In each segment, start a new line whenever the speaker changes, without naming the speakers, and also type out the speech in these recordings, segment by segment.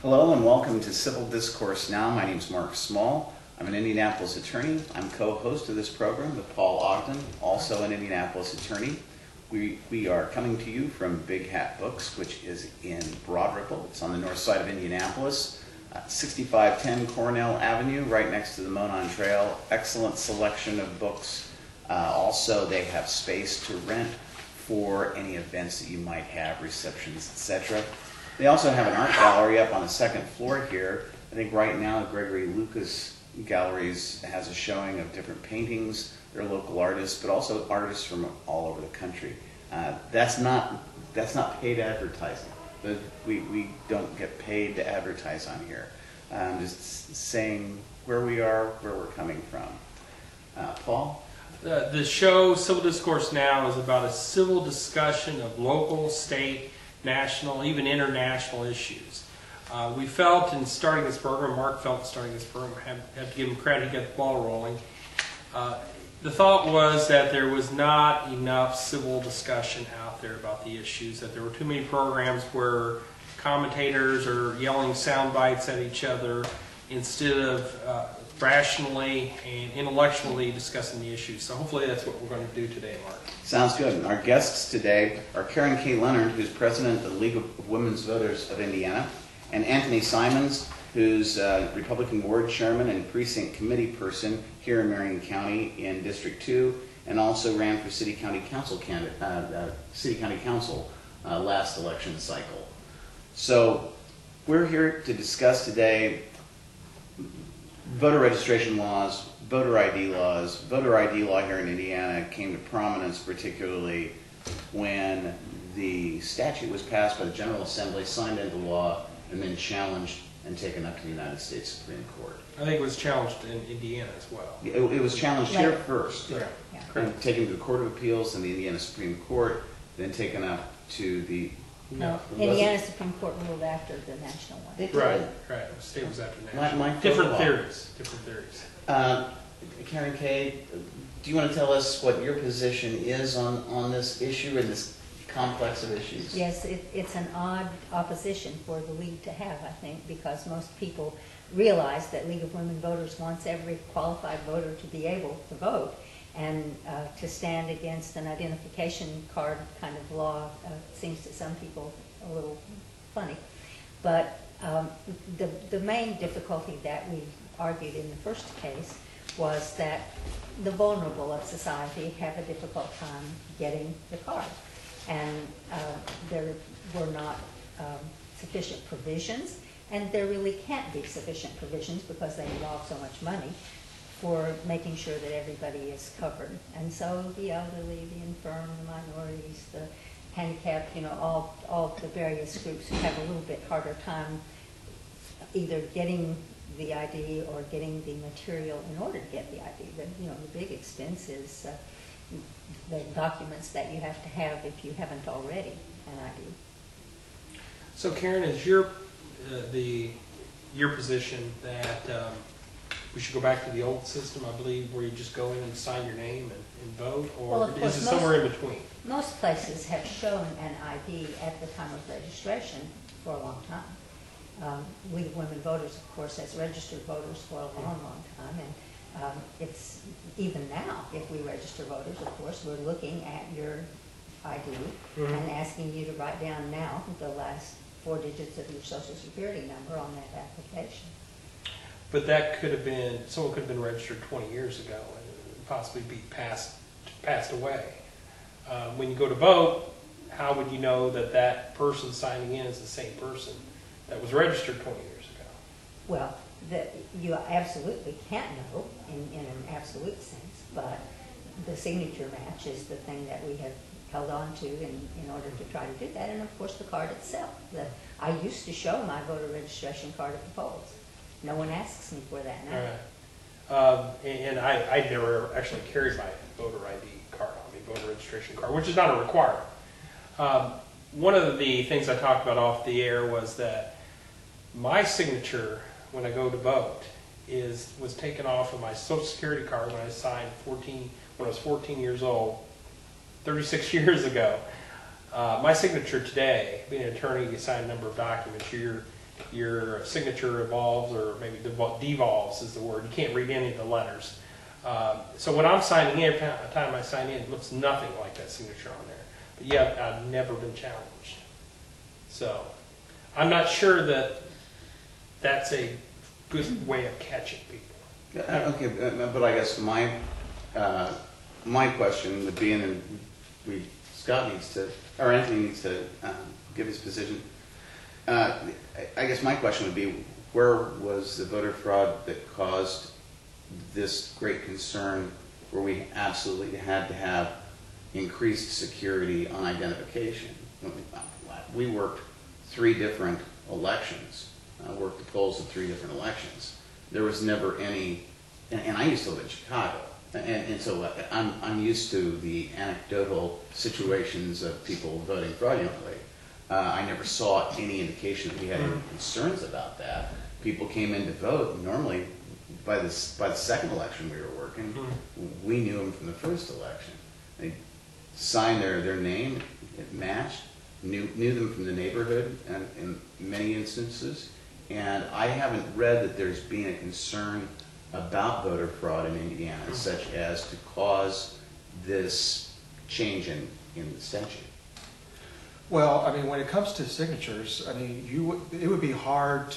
Hello and welcome to Civil Discourse Now. My name is Mark Small. I'm an Indianapolis attorney. I'm co-host of this program with Paul Ogden, also an Indianapolis attorney. We are coming to you from Big Hat Books, which is in Broad Ripple. It's on the north side of Indianapolis, 6510 Cornell Avenue, right next to the Monon Trail. Excellent selection of books. Also, they have space to rent for any events that you might have, receptions, etc. They also have an art gallery up on the second floor here. I think right now Gregory Lucas Galleries has a showing of different paintings. They're local artists, but also artists from all over the country. That's not paid advertising. We don't get paid to advertise on here. I'm just saying where we are, where we're coming from. Paul?
The show Civil Discourse Now is about a civil discussion of local, state, national, even international issues. We felt in starting this program, Mark felt in starting this program, have to give him credit, get the ball rolling. The thought was that there was not enough civil discussion out there about the issues, that there were too many programs where commentators are yelling sound bites at each other instead of rationally and intellectually discussing the issues. So hopefully that's what we're going to do today, Mark.
Sounds good. And our guests today are Karen Kay Leonard, who's president of the League of Women's Voters of Indiana, and Anthony Simons, who's Republican Ward Chairman and Precinct Committee person here in Marion County in District 2, and also ran for City County Council last election cycle. So we're here to discuss today voter registration laws, voter ID laws. Voter ID law here in Indiana came to prominence particularly when the statute was passed by the General Assembly, signed into law, and then challenged and taken up to the United States Supreme Court.
I think it was challenged in Indiana as well.
It was challenged here first,
Yeah.
and taken to the Court of Appeals and the Indiana Supreme Court, then taken up to the...
No, Indiana Supreme Court ruled after the national one.
Right. The state was after national.
Different
theories.
Karen Kay, do you want to tell us what your position is on this issue and this complex of issues?
Yes, it's an odd opposition for the League to have, I think, because most people realize that League of Women Voters wants every qualified voter to be able to vote, and to stand against an identification card kind of law seems to some people a little funny. But the main difficulty that we argued in the first case was that the vulnerable of society have a difficult time getting the card. And there were not sufficient provisions, and there really can't be sufficient provisions because they involve so much money for making sure that everybody is covered. And so the elderly, the infirm, the minorities, the handicapped, all the various groups who have a little bit harder time either getting the ID or getting the material in order to get the ID. The big expense is the documents that you have to have if you haven't already an ID.
So Karen, is your position that we should go back to the old system, I believe, where you just go in and sign your name and vote, or is it somewhere in between?
Most places have shown an ID at the time of registration for a long time. League of Women Voters, of course, has registered voters for a long, long time, and it's even now, if we register voters, of course, we're looking at your ID and asking you to write down now the last 4 digits of your Social Security number on that application.
But that could have been, someone could have been registered 20 years ago and possibly be passed away. When you go to vote, how would you know that that person signing in is the same person that was registered 20 years ago?
Well, you absolutely can't know in an absolute sense, but the signature match is the thing that we have held on to in order to try to do that, and of course the card itself. I used to show my voter registration card at the polls. No one asks me for that now.
All right. And I never actually carried my voter ID card on me, voter registration card, which is not a requirement. One of the things I talked about off the air was that my signature when I go to vote was taken off of my Social Security card when I signed when I was 14 years old, 36 years ago. My signature today, being an attorney, you sign a number of documents. You your signature evolves, or maybe devolves is the word. You can't read any of the letters. So when I'm signing in, every time I sign in, it looks nothing like that signature on there. But yet, I've never been challenged. So I'm not sure that that's a good way of catching people.
Okay, but I guess my question would be, and Scott needs to, or Anthony needs to give his position. I guess my question would be, where was the voter fraud that caused this great concern, where we absolutely had to have increased security on identification? We worked 3 different elections. Worked the polls in 3 different elections. There was never any, and I used to live in Chicago, and so I'm used to the anecdotal situations of people voting fraudulently. I never saw any indication that we had any concerns about that. People came in to vote. Normally, by the second election we were working, we knew them from the first election. They signed their name, it matched, knew them from the neighborhood, and in many instances. And I haven't read that there's been a concern about voter fraud in Indiana, such as to cause this change in the statute.
Well, I mean, when it comes to signatures, I mean, it would be hard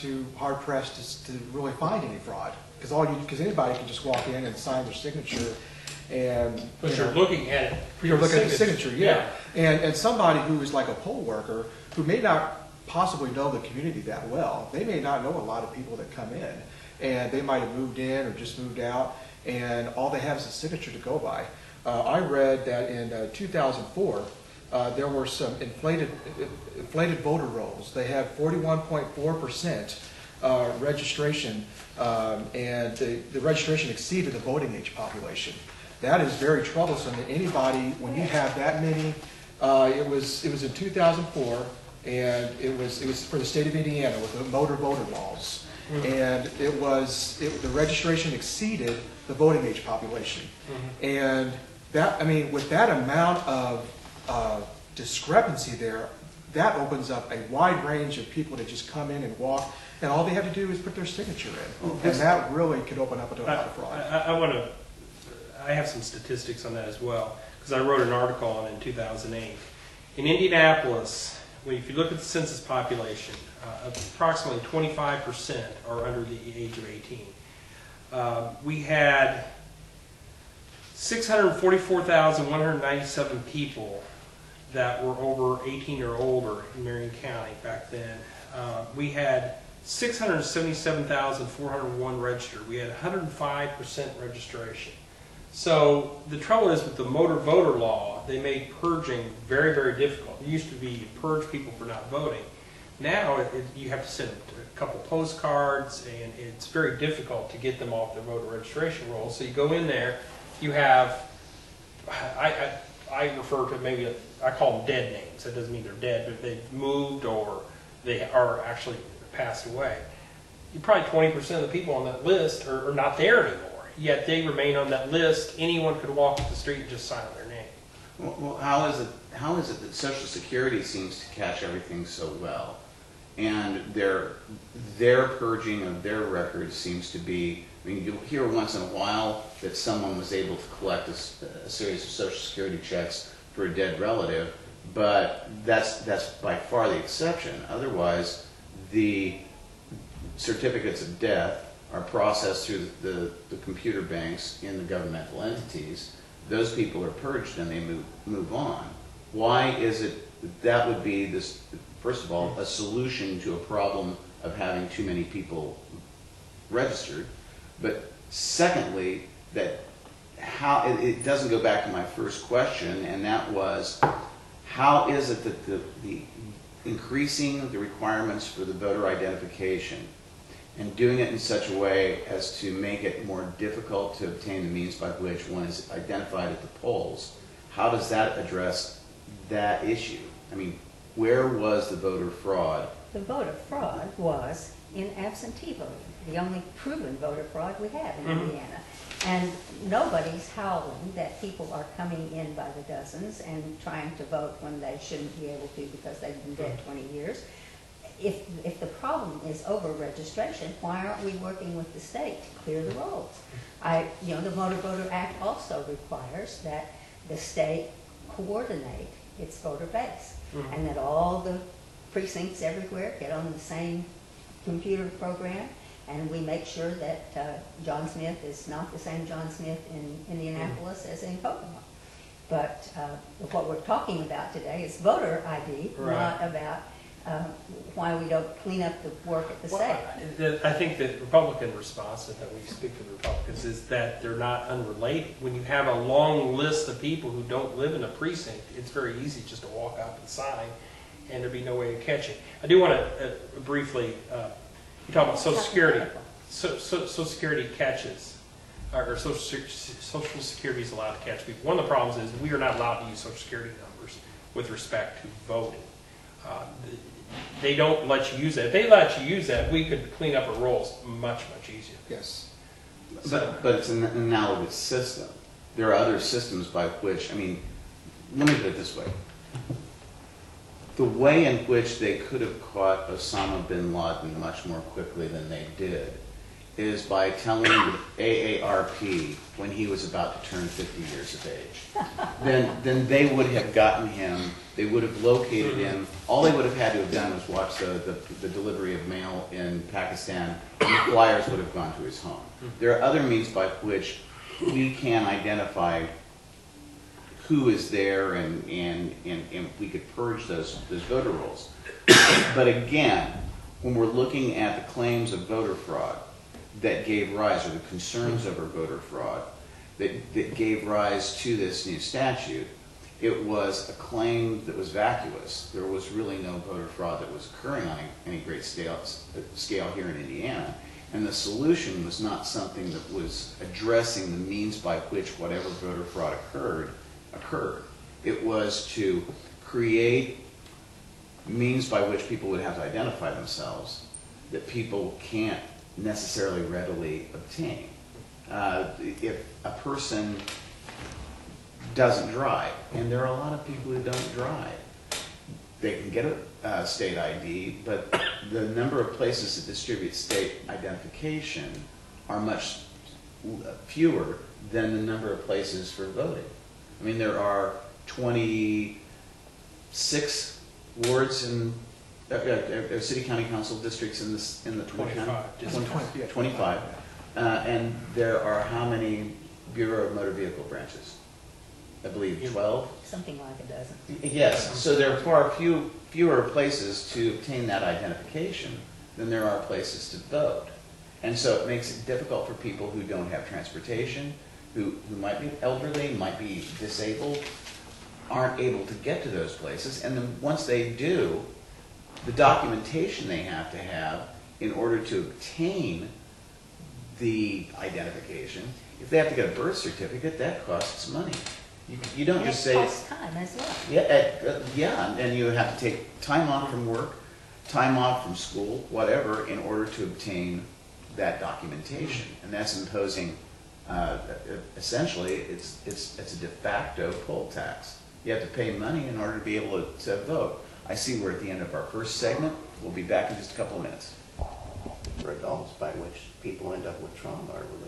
pressed to really find any fraud, because anybody can just walk in and sign their signature, and
But you're looking at it.
you're looking at the signature, yeah. And somebody who is like a poll worker who may not possibly know the community that well, they may not know a lot of people that come in, and they might have moved in or just moved out, and all they have is a signature to go by. I read that in 2004. There were some inflated voter rolls. They had 41.4% registration, and the registration exceeded the voting age population. That is very troublesome to anybody when you have that many. It was in 2004, and it was for the state of Indiana with the motor voter laws, and the registration exceeded the voting age population, and that, I mean, with that amount of discrepancy there, that opens up a wide range of people that just come in and walk, and all they have to do is put their signature in, and that really could open up a lot of fraud.
I have some statistics on that as well, because I wrote an article on it in 2008. In Indianapolis, if you look at the census population, approximately 25% are under the age of 18. We had 644,197 people that were over 18 or older in Marion County back then. We had 677,401 registered. We had 105% registration. So the trouble is, with the motor voter law, they made purging very, very difficult. It used to be you purge people for not voting. Now you have to send a couple postcards, and it's very difficult to get them off their voter registration roll. So you go in there, you have, I refer to maybe, I call them dead names. That doesn't mean they're dead, but they've moved or they are actually passed away. Probably 20% of the people on that list are not there anymore. Yet they remain on that list. Anyone could walk up the street and just sign their name.
Well, how is it that Social Security seems to catch everything so well, and their purging of their records seems to be? I mean, you'll hear once in a while that someone was able to collect a series of Social Security checks for a dead relative, but that's by far the exception. Otherwise, the certificates of death are processed through the computer banks in the governmental entities. Those people are purged and they move on. Why is it that would be this? First of all, a solution to a problem of having too many people registered, but secondly, that how it doesn't go back to my first question, and that was, how is it that the increasing the requirements for the voter identification and doing it in such a way as to make it more difficult to obtain the means by which one is identified at the polls, how does that address that issue? I mean, where was the voter fraud?
The voter fraud was in absentee voting, the only proven voter fraud we have in Indiana. And nobody's howling that people are coming in by the dozens and trying to vote when they shouldn't be able to because they've been dead 20 years. if the problem is over registration, why aren't we working with the state to clear the rolls? The Motor Voter Act also requires that the state coordinate its voter base, and that all the precincts everywhere get on the same computer program, and we make sure that John Smith is not the same John Smith in Indianapolis as in Kokomo. But what we're talking about today is voter ID, not about why we don't clean up the work at the state.
I think the Republican response, that we speak to the Republicans, is that they're not unrelated. When you have a long list of people who don't live in a precinct, it's very easy just to walk up and sign, and there'd be no way to catch it. I do want to briefly, you talk about Social Security. Social Security catches, or Social Security is allowed to catch people. One of the problems is we are not allowed to use Social Security numbers with respect to voting. They don't let you use that. If they let you use that, we could clean up our rolls much, much easier.
Yes.
But it's an analogous system. There are other systems by which, let me put it this way. The way in which they could have caught Osama bin Laden much more quickly than they did is by telling the AARP when he was about to turn 50 years of age. Then they would have gotten him, they would have located him. All they would have had to have done was watch the delivery of mail in Pakistan, and the flyers would have gone to his home. There are other means by which we can identify who is there, and we could purge those voter rolls. But again, when we're looking at the claims of voter fraud that gave rise, or the concerns over voter fraud that gave rise to this new statute, it was a claim that was vacuous. There was really no voter fraud that was occurring on any great scale here in Indiana. And the solution was not something that was addressing the means by which whatever voter fraud occurred. It was to create means by which people would have to identify themselves that people can't necessarily readily obtain. If a person doesn't drive, and there are a lot of people who don't drive, they can get a state ID, but the number of places that distribute state identification are much fewer than the number of places for voting. I mean, there are 26 wards in city county council districts in the 25. And there are how many Bureau of Motor Vehicle branches? I believe 12.
Something like a dozen.
Yes. So there are far fewer places to obtain that identification than there are places to vote, and so it makes it difficult for people who don't have transportation, who might be elderly, might be disabled, aren't able to get to those places. And then once they do, the documentation they have to have in order to obtain the identification, if they have to get a birth certificate, that costs money. You don't just say...
It costs time as well.
Yeah, and you have to take time off from work, time off from school, whatever, in order to obtain that documentation. And that's imposing... essentially, it's a de facto poll tax. You have to pay money in order to be able to vote. I see we're at the end of our first segment. We'll be back in just a couple of minutes.
Results by which people end up with trauma are related.